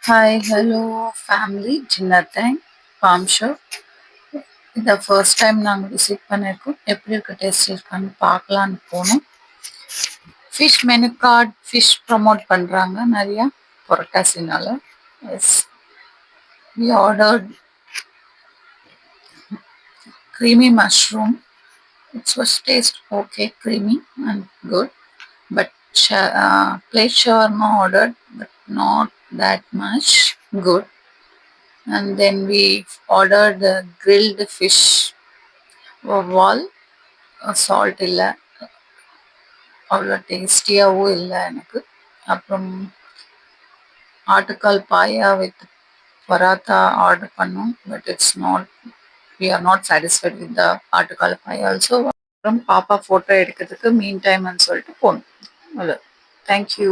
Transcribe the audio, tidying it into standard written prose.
Hi, hello, family, dinner time, farm shop. இந்த first time நாங்கள் visit பண்ணியிருக்கோம். எப்படி இருக்க டேஸ்ட் இருக்கான்னு பார்க்கலான்னு போனோம். Fish menu card, fish promote பண்ணுறாங்க நிறையா புரட்டாசினால. Yes, we ordered creamy mushroom. It was taste okay, creamy and good. But plate shawarma ordered, but not that much good. And then we ordered grilled fish வால் salt இல்லை, அவ்வளோ டேஸ்டியாகவும் இல்லை எனக்கு. அப்புறம் ஆட்டுக்கால் பாயா வித் பராத்தா ஆர்டர் பண்ணோம். But it's not, we are not satisfied with the ஆட்டுக்கால் பாயா ஆல்சோ. அப்புறம் பாப்பா ஃபோட்டோ எடுக்கிறதுக்கு மீன் டைம்னு சொல்லிட்டு போனோம். அவ்வளோ. தேங்க்யூ.